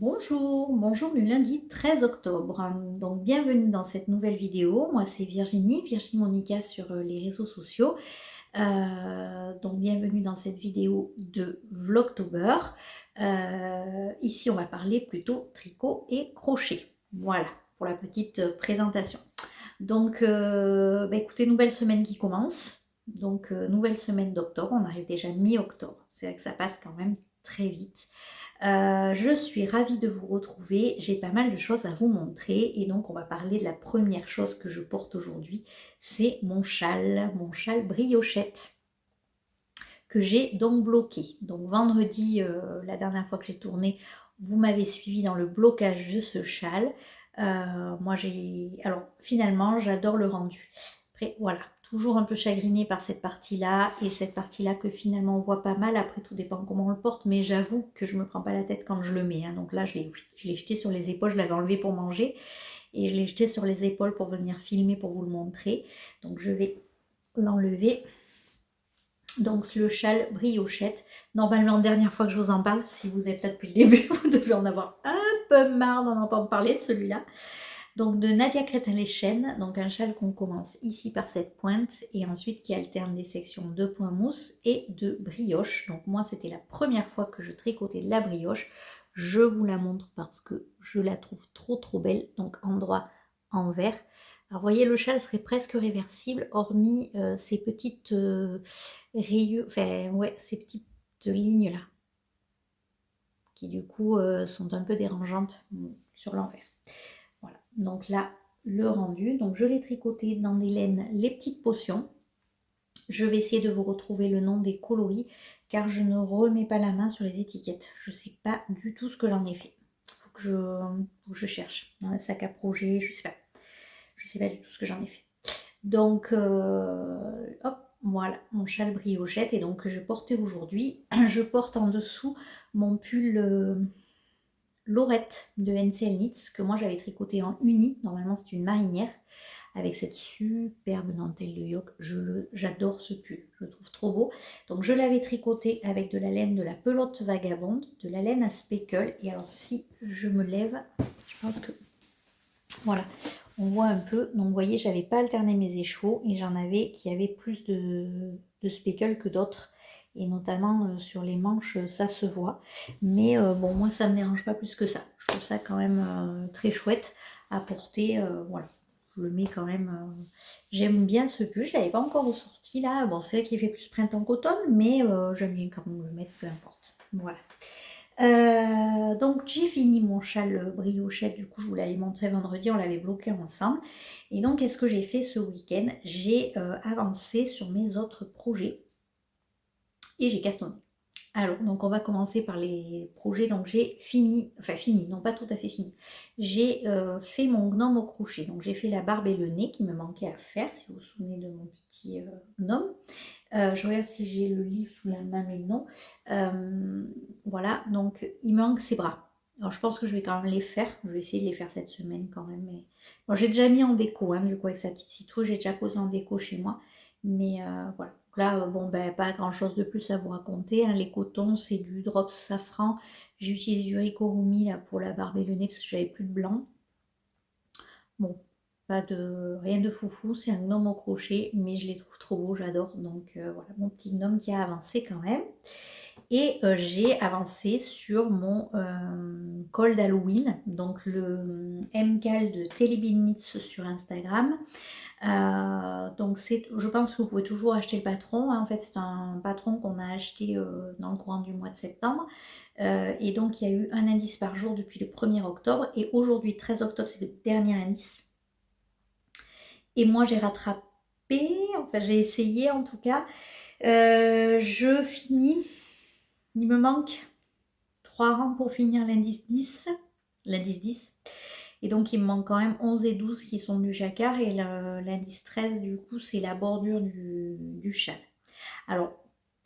Bonjour le lundi 13 octobre. Donc bienvenue dans cette nouvelle vidéo. Moi c'est Virginie Monica sur les réseaux sociaux. Donc bienvenue dans cette vidéo de Vlogtober. Ici on va parler plutôt tricot et crochet. Voilà pour la petite présentation. Donc écoutez, nouvelle semaine qui commence. Donc nouvelle semaine d'octobre, on arrive déjà mi-octobre. C'est vrai que ça passe quand même très vite. Je suis ravie de vous retrouver, j'ai pas mal de choses à vous montrer et donc on va parler de la première chose que je porte aujourd'hui, c'est mon châle briochette que j'ai donc bloqué. Donc vendredi, la dernière fois que j'ai tourné, vous m'avez suivi dans le blocage de ce châle. Alors finalement j'adore le rendu. Après voilà, toujours un peu chagrinée par cette partie-là et cette partie-là que finalement on voit pas mal. Après tout dépend comment on le porte, mais j'avoue que je me prends pas la tête quand je le mets. Donc là je l'ai jeté sur les épaules, je l'avais enlevé pour manger et je l'ai jeté sur les épaules pour venir filmer, pour vous le montrer. Donc je vais l'enlever. Donc le châle briochette. Normalement, dernière fois que je vous en parle, si vous êtes là depuis le début, vous devez en avoir un peu marre d'en entendre parler de celui-là. Donc de Nadia Crétin-les-Chênes, donc un châle qu'on commence ici par cette pointe et ensuite qui alterne des sections de point mousse et de brioche. Donc moi c'était la première fois que je tricotais de la brioche. Je vous la montre parce que je la trouve trop belle. Donc endroit en vert. Alors vous voyez, le châle serait presque réversible hormis ces petites rayures, enfin ouais, ces petites lignes là qui du coup sont un peu dérangeantes sur l'envers. Voilà, donc là, le rendu. Donc je l'ai tricoté dans des laines les petites potions. Je vais essayer de vous retrouver le nom des coloris car je ne remets pas la main sur les étiquettes. Je ne sais pas du tout ce que j'en ai fait. Faut que je cherche dans un sac à projet, je sais pas. Je sais pas du tout ce que j'en ai fait. Donc, hop, voilà, mon châle briochette et donc que je portais aujourd'hui. Je porte en dessous mon pull Laurette de NCL Knits que moi j'avais tricoté en uni. Normalement c'est une marinière avec cette superbe dentelle de yoke. J'adore ce pull, je le trouve trop beau. Donc je l'avais tricoté avec de la laine de la pelote vagabonde, de la laine à speckle. Et alors si je me lève, je pense que voilà, on voit un peu. Donc vous voyez, j'avais pas alterné mes échevaux et j'en avais qui avaient plus de speckle que d'autres. Et notamment sur les manches, ça se voit. Mais bon, moi ça me dérange pas plus que ça. Je trouve ça quand même très chouette à porter. Voilà, je le mets quand même. J'aime bien ce pull. Je l'avais pas encore ressorti là. Bon, c'est vrai qu'il fait plus printemps qu'automne, mais j'aime bien quand même le mettre, peu importe. Voilà. Donc j'ai fini mon châle briochette, du coup je vous l'avais montré vendredi, on l'avait bloqué ensemble. Et donc qu'est-ce que j'ai fait ce week-end? J'ai avancé sur mes autres projets et j'ai castonné. Alors, donc on va commencer par les projets. Donc j'ai fini, enfin fini, non pas tout à fait fini. J'ai fait mon gnome au crochet. Donc j'ai fait la barbe et le nez qui me manquait à faire, si vous vous souvenez de mon petit gnome. Je regarde si j'ai le livre sous la main, mais non. Voilà, donc il manque ses bras. Alors je pense que je vais quand même les faire. Je vais essayer de les faire cette semaine quand même. Mais... Bon, j'ai déjà mis en déco, hein, du coup avec sa petite citrouille, j'ai déjà posé en déco chez moi. Mais voilà. Donc là, bon, ben pas grand chose de plus à vous raconter. Hein. Les cotons, c'est du drops safran. J'ai utilisé du Ricorumi là pour la barbe et le nez parce que j'avais plus de blanc. Bon, pas de rien de foufou, c'est un gnome au crochet, mais je les trouve trop beaux, j'adore. Donc voilà, mon petit gnome qui a avancé quand même. Et j'ai avancé sur mon col d'Halloween, donc le MCAL de Telebinitz sur Instagram. Donc je pense que vous pouvez toujours acheter le patron. Hein. En fait, c'est un patron qu'on a acheté dans le courant du mois de septembre. Et donc, il y a eu un indice par jour depuis le 1er octobre. Et aujourd'hui, 13 octobre, c'est le dernier indice. Et moi, j'ai rattrapé, enfin, j'ai essayé en tout cas. Je finis. Il me manque 3 rangs pour finir l'indice 10. L'indice 10. Et donc, il me manque quand même 11 et 12 qui sont du jacquard. Et l'indice 13, du coup, c'est la bordure du châle. Alors,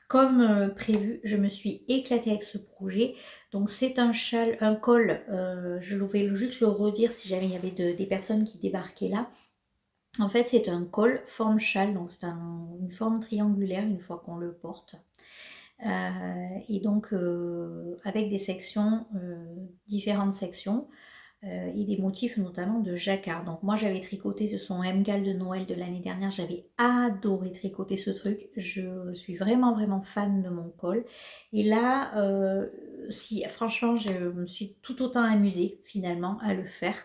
comme prévu, je me suis éclatée avec ce projet. Donc c'est un châle, un col, je vais juste le redire si jamais il y avait des personnes qui débarquaient là. En fait c'est un col forme châle, donc c'est une forme triangulaire une fois qu'on le porte. Et donc avec des sections, différentes sections, et des motifs notamment de jacquard. Donc moi j'avais tricoté ce son MGAL de Noël de l'année dernière, j'avais adoré tricoter ce truc, je suis vraiment vraiment fan de mon col. Et là, si franchement je me suis tout autant amusée finalement à le faire,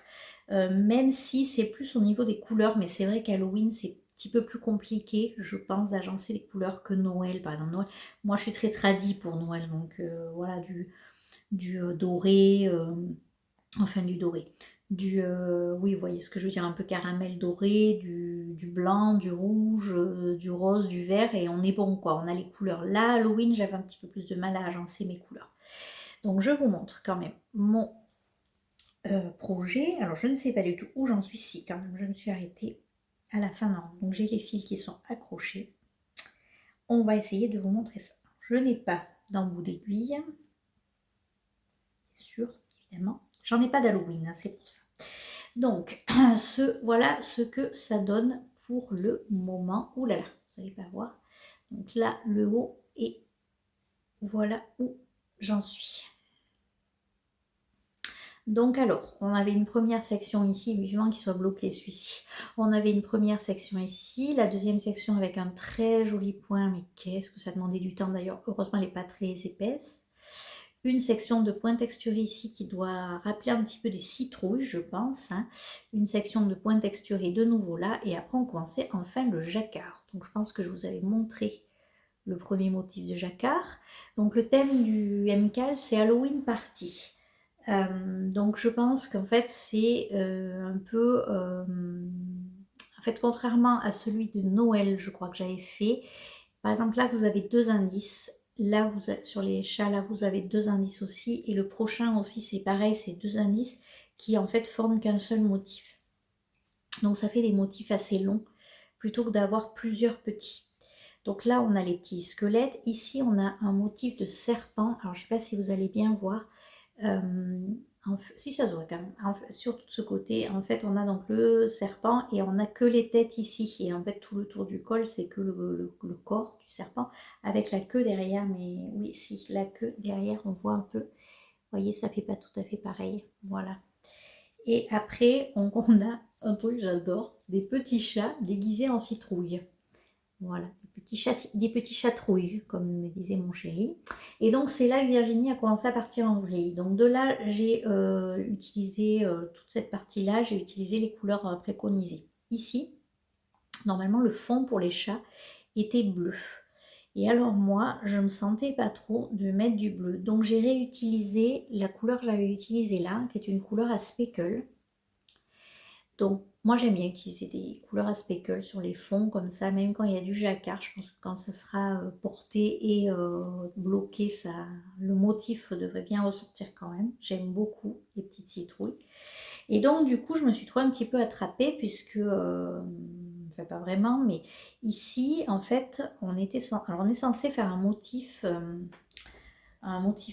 même si c'est plus au niveau des couleurs, mais c'est vrai qu'Halloween c'est un petit peu plus compliqué, je pense, d'agencer les couleurs que Noël. Par exemple, Noël, moi je suis très tradie pour Noël, donc voilà, du doré, enfin du doré, oui, vous voyez ce que je veux dire, un peu caramel doré, du blanc, du rouge, du rose, du vert, et on est bon quoi, on a les couleurs. Là, Halloween, j'avais un petit peu plus de mal à agencer mes couleurs. Donc je vous montre quand même mon projet. Alors je ne sais pas du tout où j'en suis, si quand même je me suis arrêtée à la fin. Non. Donc j'ai les fils qui sont accrochés. On va essayer de vous montrer ça. Je n'ai pas d'embout d'aiguille, c'est sûr, évidemment. J'en ai pas d'Halloween, hein, c'est pour ça. Donc, voilà ce que ça donne pour le moment. Ouh là là, vous n'allez pas voir. Donc là, le haut, et voilà où j'en suis. Donc alors, on avait une première section ici, vivement qu'il soit bloqué celui-ci. On avait une première section ici, la deuxième section avec un très joli point, mais qu'est-ce que ça demandait du temps d'ailleurs. Heureusement, elle n'est pas très épaisse. Une section de point texturé ici qui doit rappeler un petit peu des citrouilles, je pense. Hein. Une section de point texturé de nouveau là. Et après, on commençait enfin le jacquard. Donc, je pense que je vous avais montré le premier motif de jacquard. Donc, le thème du MCAL, c'est Halloween Party. Donc, je pense qu'en fait, c'est un peu... en fait, contrairement à celui de Noël, je crois que j'avais fait, par exemple, là, vous avez deux indices. Là, sur les chats, là, vous avez deux indices aussi. Et le prochain aussi, c'est pareil, c'est deux indices qui, en fait, forment qu'un seul motif. Donc, ça fait des motifs assez longs, plutôt que d'avoir plusieurs petits. Donc là, on a les petits squelettes. Ici, on a un motif de serpent. Alors, je ne sais pas si vous allez bien voir. Si ça se voit quand même, sur ce côté, en fait, on a donc le serpent et on a que les têtes ici. Et en fait, tout le tour du col, c'est que le corps du serpent avec la queue derrière. Mais oui, si, la queue derrière, on voit un peu. Vous voyez, ça fait pas tout à fait pareil. Voilà. Et après, on a un truc, j'adore, des petits chats déguisés en citrouille. Voilà, des petits chatrouilles, comme me disait mon chéri. Et donc, c'est là que Virginie a commencé à partir en vrille. Donc, de là, j'ai utilisé toute cette partie-là, j'ai utilisé les couleurs préconisées. Ici, normalement, le fond pour les chats était bleu. Et alors, moi, je me sentais pas trop de mettre du bleu. Donc, j'ai réutilisé la couleur que j'avais utilisée là, qui est une couleur à speckle. Donc, moi j'aime bien utiliser des couleurs à speckle sur les fonds comme ça, même quand il y a du jacquard. Je pense que quand ça sera porté et bloqué, le motif devrait bien ressortir quand même. J'aime beaucoup les petites citrouilles. Et donc, du coup, je me suis trouvée un petit peu attrapée puisque, enfin pas vraiment, mais ici, en fait, on est censé faire un motif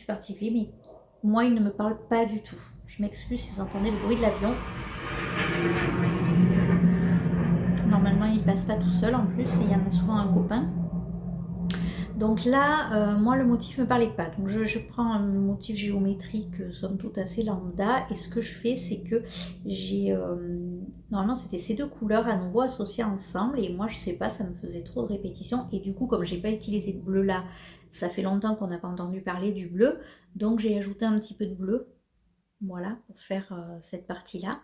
particulier, mais moi, il ne me parle pas du tout. Je m'excuse si vous entendez le bruit de l'avion. Normalement, il passe pas tout seul en plus, et il y en a souvent un copain. Donc là, moi, le motif ne me parlait pas. Donc je prends un motif géométrique, somme toute assez lambda, et ce que je fais, c'est que j'ai... normalement, c'était ces deux couleurs à nouveau associées ensemble, et moi, je sais pas, ça me faisait trop de répétitions, et du coup, comme j'ai pas utilisé de bleu là, ça fait longtemps qu'on n'a pas entendu parler du bleu, donc j'ai ajouté un petit peu de bleu, voilà, pour faire cette partie-là.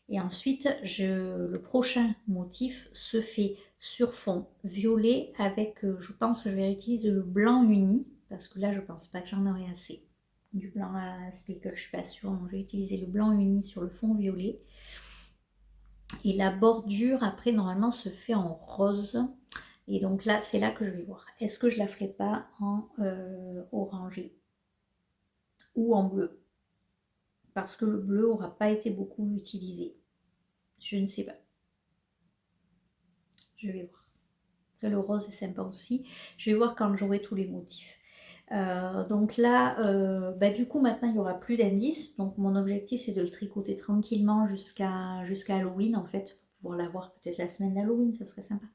Et ensuite, le prochain motif se fait sur fond violet avec, je pense que je vais utiliser le blanc uni, parce que là, je pense pas que j'en aurai assez. Du blanc à speckle, je suis pas sûre, donc je vais utiliser le blanc uni sur le fond violet. Et la bordure, après, normalement, se fait en rose. Et donc là, c'est là que je vais voir. Est-ce que je la ferai pas en orangé ou en bleu? Parce que le bleu n'aura pas été beaucoup utilisé. Je ne sais pas. Je vais voir. Après, le rose est sympa aussi. Je vais voir quand j'aurai tous les motifs. Donc là, du coup, maintenant, il n'y aura plus d'indices. Donc, mon objectif, c'est de le tricoter tranquillement jusqu'à Halloween, en fait, pour pouvoir l'avoir peut-être la semaine d'Halloween. Ça serait sympa.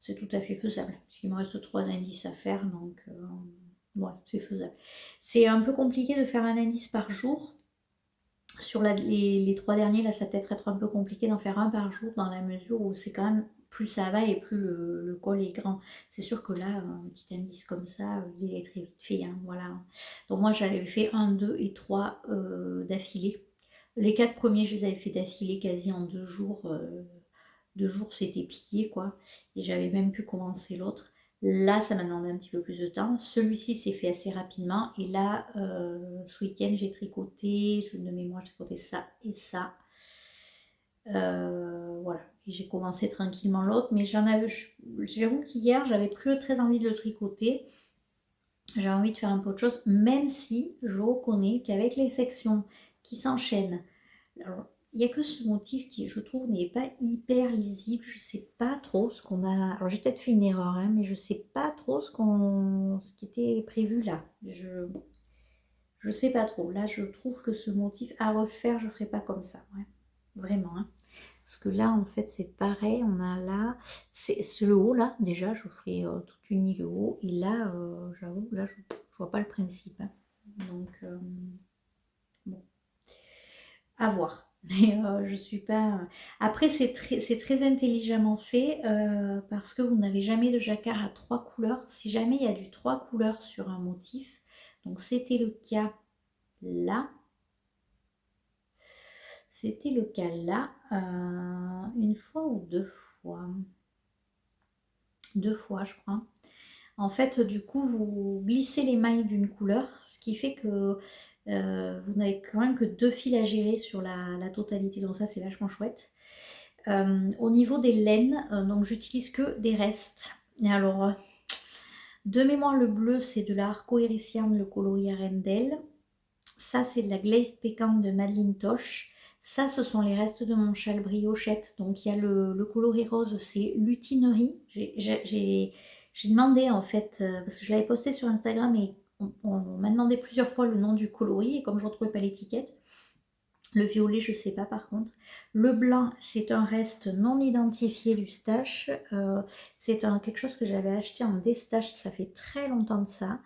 c'est tout à fait faisable. Parce qu'il me reste 3 indices à faire, donc ouais, c'est faisable. C'est un peu compliqué de faire un indice par jour. Sur les 3 derniers, là, ça va peut-être être un peu compliqué d'en faire un par jour dans la mesure où c'est quand même, plus ça va et plus le col est grand. C'est sûr que là, un petit indice comme ça, il est très vite fait, hein, voilà. Donc moi, j'avais fait 1, 2 et 3 d'affilée. Les 4 premiers, je les avais fait d'affilée quasi en 2 jours. 2 jours, c'était plié, quoi. Et j'avais même pu commencer l'autre. Là, ça m'a demandé un petit peu plus de temps. Celui-ci s'est fait assez rapidement. Et là, ce week-end, j'ai tricoté, de mémoire, j'ai tricoté ça et ça. Voilà. Et j'ai commencé tranquillement l'autre. Mais j'avoue qu'hier, j'avais plus très envie de le tricoter. J'ai envie de faire un peu autre chose. Même si je reconnais qu'avec les sections qui s'enchaînent, alors, il n'y a que ce motif qui, je trouve, n'est pas hyper lisible. Je ne sais pas trop ce qu'on a. Alors, j'ai peut-être fait une erreur, hein, mais je ne sais pas trop ce qui était prévu là. Je sais pas trop. Là, je trouve que ce motif à refaire, je ne ferai pas comme ça. Ouais. Vraiment. Hein. Parce que là, en fait, c'est pareil. On a là. C'est le haut, là. Déjà, je ferai toute une ligne haut. Et là, j'avoue, là, je ne vois pas le principe. Hein. Donc, bon. À voir. Mais je suis pas. Après, c'est très intelligemment fait parce que vous n'avez jamais de jacquard à 3 couleurs. Si jamais il y a du 3 couleurs sur un motif, donc c'était le cas là. C'était le cas là, une fois ou 2 fois. 2 fois, je crois. En fait, du coup, vous glissez les mailles d'une couleur, ce qui fait que vous n'avez quand même que 2 fils à gérer sur la totalité. Donc ça, c'est vachement chouette. Au niveau des laines, donc j'utilise que des restes. Et alors, de mémoire, le bleu, c'est de la Arco Héricium, le coloris Arendelle. Ça, c'est de la glaze pécante de Madeleine Toche. Ça, ce sont les restes de mon châle briochette. Donc, il y a le coloris rose, c'est lutinerie. J'ai demandé, en fait, parce que je l'avais posté sur Instagram et on m'a demandé plusieurs fois le nom du coloris. Et comme je ne retrouvais pas l'étiquette, le violet, je ne sais pas par contre. Le blanc, c'est un reste non identifié du stache. C'est quelque chose que j'avais acheté en déstache, ça fait très longtemps de ça.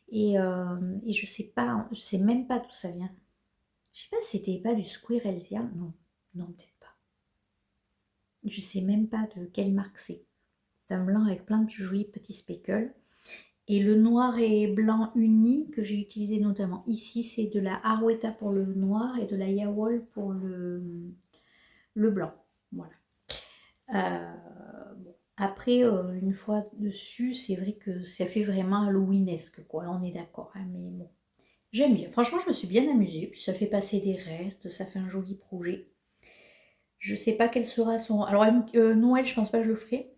Et je sais pas, je sais même pas d'où ça vient. Je sais pas si c'était pas du Squirrelsia. Non, non, peut-être pas. Je sais même pas de quelle marque c'est. C'est un blanc avec plein de jolis petits speckles. Et le noir et blanc uni que j'ai utilisé notamment ici, c'est de la Arweta pour le noir et de la Yawol pour le blanc. Voilà. Bon. Après, une fois dessus, c'est vrai que ça fait vraiment halloweenesque, quoi. On est d'accord, hein, mais bon. J'aime bien. Franchement, je me suis bien amusée. Puis ça fait passer des restes, ça fait un joli projet. Je sais pas quel sera son. Alors, Noël, je pense pas que je le ferai.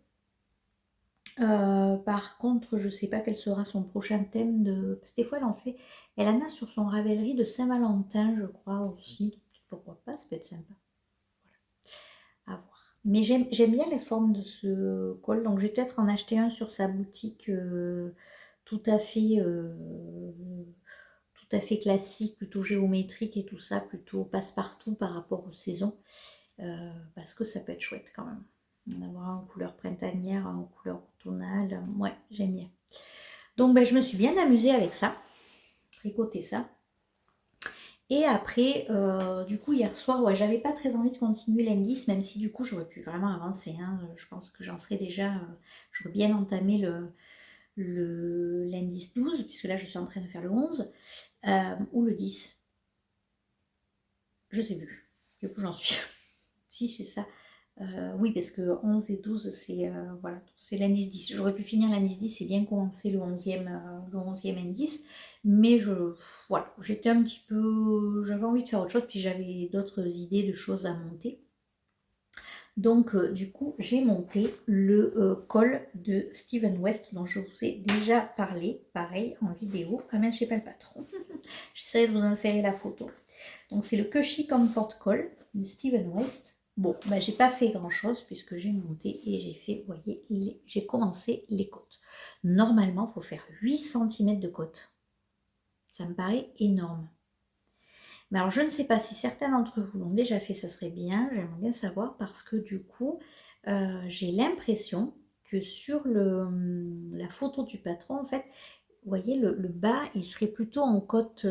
Par contre, je sais pas quel sera son prochain thème de. Parce que des fois, elle en fait. Elle en a sur son Ravelry de Saint-Valentin, je crois aussi. Pourquoi pas, ça peut être sympa. Voilà. À voir. Mais j'aime bien les formes de ce col. Donc, je vais peut-être en acheter un sur sa boutique tout à fait. Tout à fait classique, plutôt géométrique et tout ça, plutôt passe-partout par rapport aux saisons, parce que ça peut être chouette quand même. En avoir un en couleur printanière, un en couleur automnale, ouais, j'aime bien. Donc ben, je me suis bien amusée avec ça, tricoter ça. Et après, du coup, hier soir, ouais, j'avais pas très envie de continuer l'indice, même si du coup, j'aurais pu vraiment avancer. Hein. Je pense que j'en serais déjà, j'aurais bien entamé l'indice 12, puisque là, je suis en train de faire le 11. Ou le 10. Je sais plus. Du coup, j'en suis. Si, c'est ça. Oui, parce que 11 et 12, c'est voilà, c'est l'indice 10. J'aurais pu finir l'indice 10 et bien commencer le 11e indice. Mais voilà, j'étais un petit peu. J'avais envie de faire autre chose, puis j'avais d'autres idées de choses à monter. Donc, du coup, j'ai monté le col de Steven West, dont je vous ai déjà parlé, pareil, en vidéo. Ah mais je sais pas le patron. J'essaierai de vous insérer la photo. Donc, c'est le Cushy Comfort Col de Steven West. Bon, bah, j'ai pas fait grand chose puisque j'ai monté et j'ai fait, vous voyez, j'ai commencé les côtes. Normalement, il faut faire 8 cm de côte. Ça me paraît énorme. Mais alors, je ne sais pas si certains d'entre vous l'ont déjà fait, ça serait bien, j'aimerais bien savoir parce que du coup, j'ai l'impression que sur la photo du patron, en fait, vous voyez, le bas, il serait plutôt en côte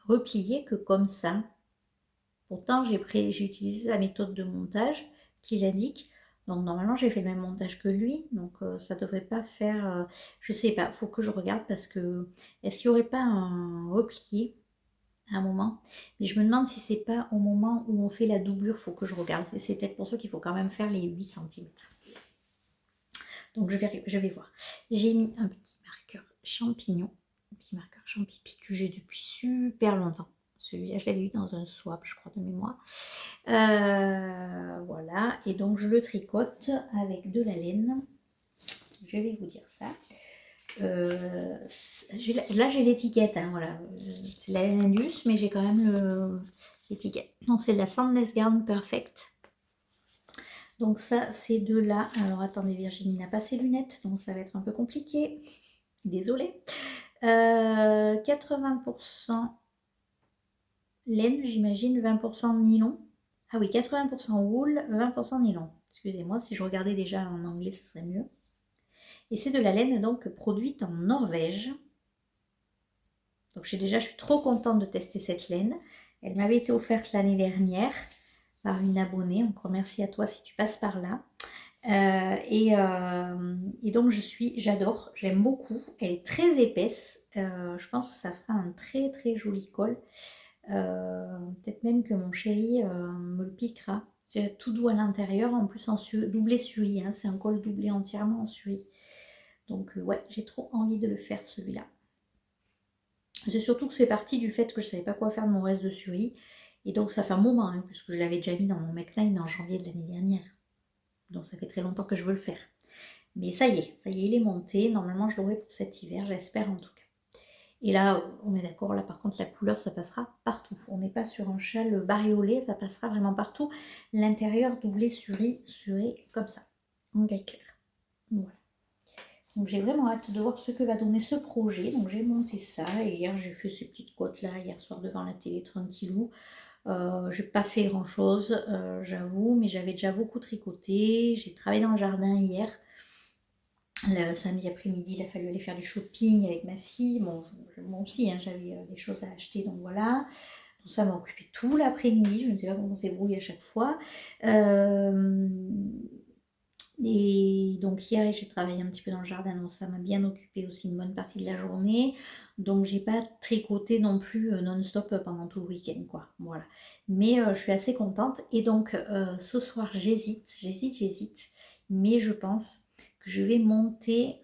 repliée que comme ça. Pourtant, j'ai utilisé sa méthode de montage qu'il indique. Donc, normalement, j'ai fait le même montage que lui. Donc, ça devrait pas faire... je sais pas, faut que je regarde parce que... Est-ce qu'il n'y aurait pas un replié à un moment? Mais je me demande si c'est pas au moment où on fait la doublure, faut que je regarde. Et c'est peut-être pour ça qu'il faut quand même faire les 8 centimètres. Donc, je vais voir. J'ai mis un petit marqueur champignon. Un petit marqueur champi que j'ai depuis super longtemps. Celui-là, je l'avais eu dans un swap, je crois, de mémoire. Voilà, et donc je le tricote avec de la laine. Je vais vous dire ça. Là, j'ai l'étiquette, hein, voilà. C'est la laine Indus, mais j'ai quand même l'étiquette. Donc, c'est de la Sandless Garn Perfect. Donc, ça, c'est de là. Alors, attendez, Virginie n'a pas ses lunettes, donc ça va être un peu compliqué. Désolée. 80% laine, j'imagine, 20% nylon. Ah oui, 80% wool, 20% nylon. Excusez-moi, si je regardais déjà en anglais, ce serait mieux. Et c'est de la laine donc produite en Norvège. Donc je suis trop contente de tester cette laine. Elle m'avait été offerte l'année dernière par une abonnée. Donc remercie à toi si tu passes par là. Et donc j'adore, j'aime beaucoup. Elle est très épaisse. Je pense que ça fera un très très joli col. Peut-être même que mon chéri me le piquera. C'est tout doux à l'intérieur, en plus en doublé suri, hein, c'est un col doublé entièrement en suri. Donc ouais, j'ai trop envie de le faire celui-là. C'est surtout que c'est parti du fait que je savais pas quoi faire de mon reste de suri. Et donc ça fait un moment, hein, puisque je l'avais déjà mis dans mon Make-Line en janvier de l'année dernière. Donc ça fait très longtemps que je veux le faire. Mais ça y est, il est monté. Normalement je l'aurai pour cet hiver, j'espère en tout cas. Et là, on est d'accord, là par contre la couleur ça passera partout. On n'est pas sur un châle bariolé, ça passera vraiment partout. L'intérieur doublé suri serait comme ça, en gris clair. Voilà. Donc j'ai vraiment hâte de voir ce que va donner ce projet. Donc j'ai monté ça et hier j'ai fait ces petites côtes là, hier soir devant la télé tranquillou. J'ai pas fait grand chose, j'avoue, mais j'avais déjà beaucoup tricoté. J'ai travaillé dans le jardin hier. Le samedi après-midi, il a fallu aller faire du shopping avec ma fille. Bon, moi aussi, hein, j'avais des choses à acheter, donc voilà. Tout ça m'a occupé tout l'après-midi. Je ne sais pas comment on s'est brouillé à chaque fois. Et donc hier, j'ai travaillé un petit peu dans le jardin, donc ça m'a bien occupé aussi une bonne partie de la journée. Donc j'ai pas tricoté non plus non-stop pendant tout le week-end, quoi. Voilà. Mais je suis assez contente. Et donc ce soir, j'hésite. Mais je pense que je vais monter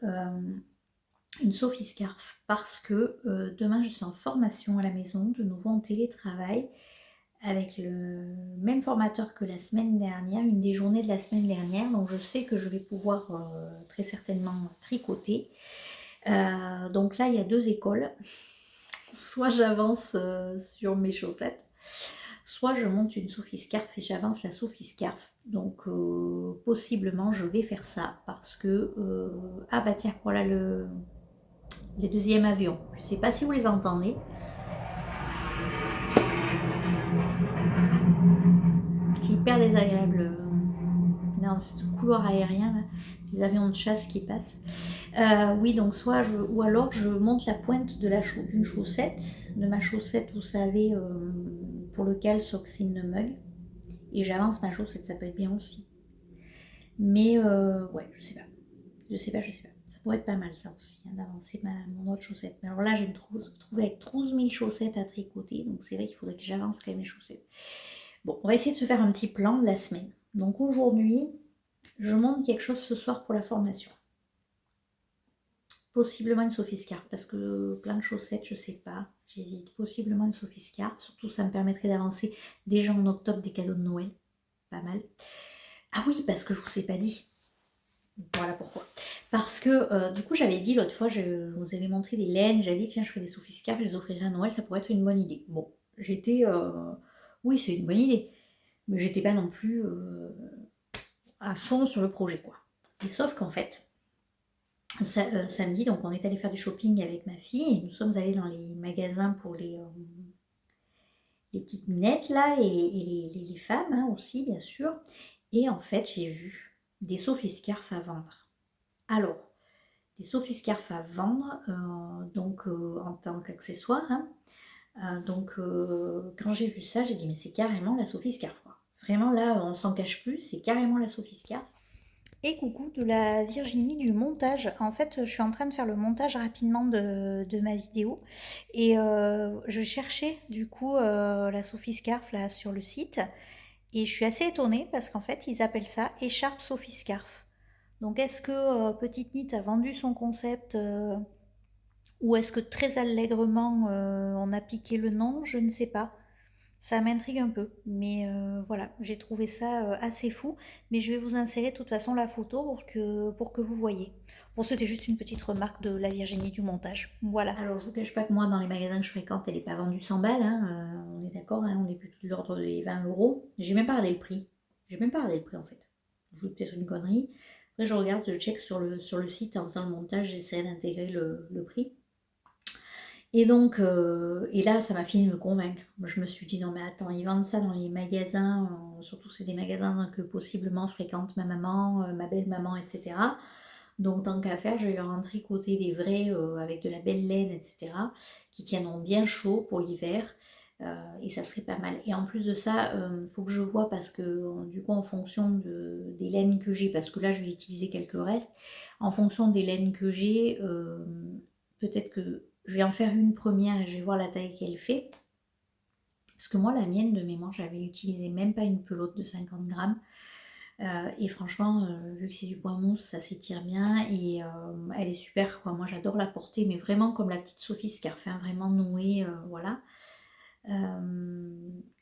une Sophie Scarf parce que demain je suis en formation à la maison, de nouveau en télétravail, avec le même formateur que la semaine dernière, une des journées de la semaine dernière. Donc je sais que je vais pouvoir très certainement tricoter. Donc là il y a deux écoles. Soit j'avance sur mes chaussettes, soit je monte une Sophie Scarf et j'avance la Sophie Scarf. Donc possiblement je vais faire ça parce que... ah bah tiens, voilà le deuxième avion. Je ne sais pas si vous les entendez. C'est hyper désagréable. Non, c'est le couloir aérien, là, les avions de chasse qui passent. Oui, donc ou alors je monte la pointe de d'une chaussette, de ma chaussette, vous savez, pour le caleçon, c'est une mug. Et j'avance ma chaussette, ça peut être bien aussi. Mais ouais, je sais pas. Ça pourrait être pas mal ça aussi, hein, d'avancer mon autre chaussette. Mais alors là, je vais me trouver avec 12 000 chaussettes à tricoter. Donc c'est vrai qu'il faudrait que j'avance quand même mes chaussettes. Bon, on va essayer de se faire un petit plan de la semaine. Donc aujourd'hui, je monte quelque chose ce soir pour la formation. Possiblement une Sophie Scarf, parce que plein de chaussettes, je sais pas. J'hésite. Possiblement une Sophie Scarf. Surtout, ça me permettrait d'avancer déjà en octobre des cadeaux de Noël. Pas mal. Ah oui, parce que je vous ai pas dit. Voilà pourquoi. Parce que du coup, j'avais dit l'autre fois, je vous avais montré des laines. J'avais dit, tiens, je ferai des Sophie Scarf, je les offrirai à Noël, ça pourrait être une bonne idée. Bon, j'étais... oui, c'est une bonne idée. Mais j'étais pas non plus à fond sur le projet, quoi. Et sauf qu'en fait, samedi, donc on est allé faire du shopping avec ma fille et nous sommes allés dans les magasins pour les petites minettes là et les femmes hein, aussi bien sûr. Et en fait j'ai vu des Sophie Scarf à vendre. Alors, des Sophie Scarf à vendre, donc en tant qu'accessoire. Hein. Donc quand j'ai vu ça, j'ai dit mais c'est carrément la Sophie Scarf. Quoi. Vraiment là, on s'en cache plus, c'est carrément la Sophie Scarf. Et coucou de la Virginie du montage. En fait, je suis en train de faire le montage rapidement de ma vidéo. Et je cherchais du coup la Sophie Scarf là sur le site. Et je suis assez étonnée parce qu'en fait, ils appellent ça écharpe Sophie Scarf. Donc est-ce que Petite Nit a vendu son concept ou est-ce que très allègrement on a piqué le nom? Je ne sais pas. Ça m'intrigue un peu, mais voilà, j'ai trouvé ça assez fou. Mais je vais vous insérer de toute façon la photo pour que vous voyez. Bon, c'était juste une petite remarque de la Virginie du montage. Voilà. Alors, je vous cache pas que moi, dans les magasins que je fréquente, elle n'est pas vendue 100 balles. Hein, on est d'accord, hein, on est plutôt de l'ordre des 20 euros. J'ai même pas regardé le prix. J'ai même pas regardé le prix en fait. Je vous dis peut-être une connerie. Après, je regarde, je check sur le site en faisant le montage, j'essaie d'intégrer le prix. Et donc, et là, ça m'a fini de me convaincre. Je me suis dit, non mais attends, ils vendent ça dans les magasins, surtout c'est des magasins que possiblement fréquente ma maman, ma belle-maman, etc. Donc tant qu'à faire, je vais leur en tricoter des vrais avec de la belle laine, etc. qui tiendront bien chaud pour l'hiver. Et ça serait pas mal. Et en plus de ça, il faut que je vois parce que du coup en fonction des laines que j'ai, parce que là je vais utiliser quelques restes, en fonction des laines que j'ai, peut-être que je vais en faire une première et je vais voir la taille qu'elle fait. Parce que moi la mienne de mémoire, j'avais utilisé même pas une pelote de 50 grammes. Et franchement, vu que c'est du bois mousse, ça s'étire bien et elle est super quoi. Moi j'adore la porter, mais vraiment comme la petite Sophie Scarf, hein, vraiment nouée, voilà.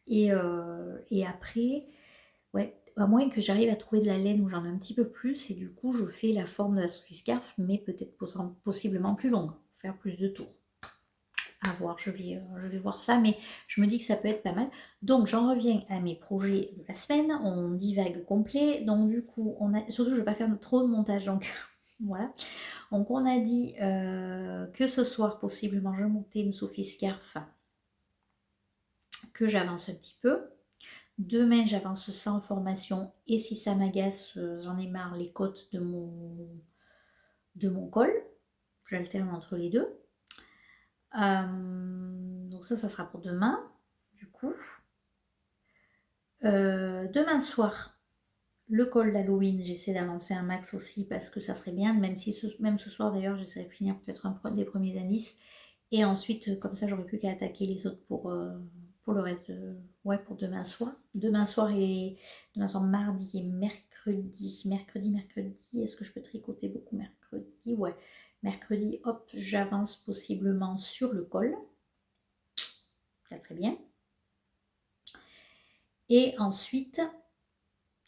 Et après, ouais, à moins que j'arrive à trouver de la laine où j'en ai un petit peu plus, et du coup je fais la forme de la Sophie Scarf, mais peut-être possiblement plus longue, faire plus de tours. À voir, je vais voir ça, mais je me dis que ça peut être pas mal. Donc j'en reviens à mes projets de la semaine, on divague complet, donc du coup, surtout je ne vais pas faire trop de montage, donc voilà. Donc on a dit que ce soir, possiblement, je montais une Sophie Scarf, que j'avance un petit peu. Demain, j'avance sans formation, et si ça m'agace, j'en ai marre, les côtes de mon col. J'alterne entre les deux. Donc ça sera pour demain, du coup. Demain soir, le col d'Halloween, j'essaie d'avancer un max aussi parce que ça serait bien, même ce soir d'ailleurs, j'essaierai de finir peut-être des premiers indices. Et ensuite, comme ça, j'aurai plus qu'à attaquer les autres pour le reste ouais, pour demain soir. Demain soir, mardi et mercredi. Mercredi, est-ce que je peux tricoter beaucoup mercredi? Ouais. Mercredi, hop, j'avance possiblement sur le col. Ça serait bien. Et ensuite,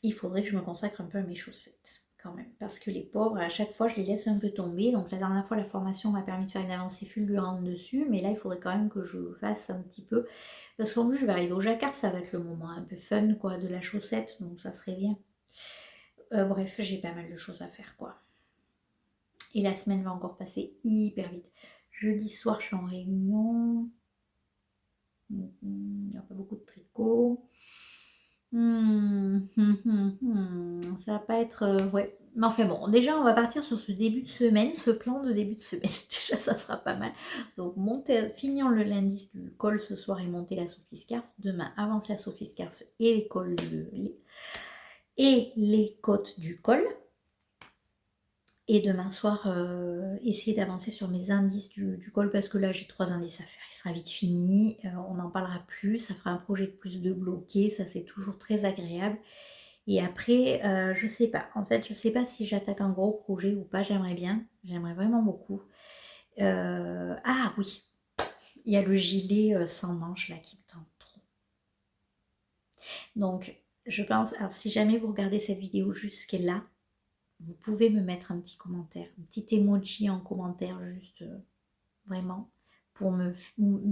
il faudrait que je me consacre un peu à mes chaussettes quand même. Parce que les pauvres, à chaque fois, je les laisse un peu tomber. Donc la dernière fois, la formation m'a permis de faire une avancée fulgurante dessus. Mais là, il faudrait quand même que je fasse un petit peu. Parce qu'en plus, je vais arriver au jacquard. Ça va être le moment un peu fun, quoi, de la chaussette. Donc ça serait bien. Bref, j'ai pas mal de choses à faire, quoi. Et la semaine va encore passer hyper vite. Jeudi soir, je suis en réunion. Il n'y a pas beaucoup de tricot. Ça va pas être... ouais. Mais enfin bon, déjà on va partir sur ce début de semaine, ce plan de début de semaine. Déjà ça sera pas mal. Donc finir le lundi du col ce soir et monter la Sophie Scarf. Demain avancer la Sophie Scarf et les cols et les côtes du col. Et demain soir, essayer d'avancer sur mes indices du col parce que là j'ai 3 indices à faire. Il sera vite fini, on n'en parlera plus, ça fera un projet de plus de bloqué, ça c'est toujours très agréable. Et après, je sais pas. En fait, je sais pas si j'attaque un gros projet ou pas. J'aimerais bien. J'aimerais vraiment beaucoup. Ah oui, il y a le gilet sans manches là qui me tente trop. Donc, je pense. Alors, si jamais vous regardez cette vidéo jusqu'à là, vous pouvez me mettre un petit commentaire, un petit emoji en commentaire, juste vraiment pour me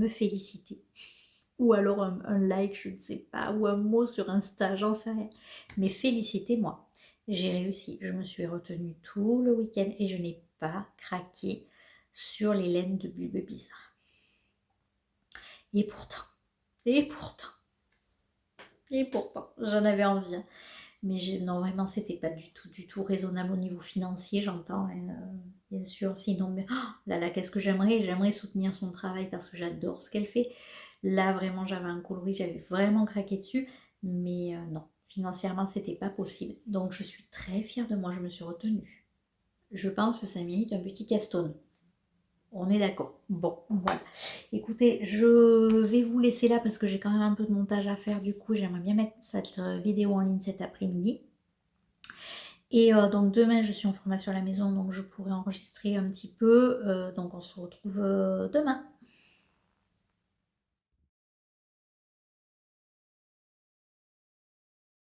féliciter. Ou alors un like, je ne sais pas, ou un mot sur Insta, j'en sais rien. Mais félicitez-moi. J'ai réussi. Je me suis retenue tout le week-end et je n'ai pas craqué sur les laines de Bulbe Bizarre. Et pourtant, j'en avais envie. Mais non, vraiment, c'était pas du tout raisonnable au niveau financier, j'entends, hein, bien sûr. Sinon, mais, oh là là, qu'est-ce que j'aimerais? J'aimerais soutenir son travail parce que j'adore ce qu'elle fait. Là, vraiment, j'avais un coloris, j'avais vraiment craqué dessus. Mais non, financièrement, c'était pas possible. Donc, je suis très fière de moi, je me suis retenue. Je pense que ça mérite un petit caston. On est d'accord. Bon, voilà. Écoutez, je vais vous laisser là parce que j'ai quand même un peu de montage à faire. Du coup, j'aimerais bien mettre cette vidéo en ligne cet après-midi. Et donc demain, je suis en formation à la maison, donc je pourrai enregistrer un petit peu. Donc on se retrouve demain.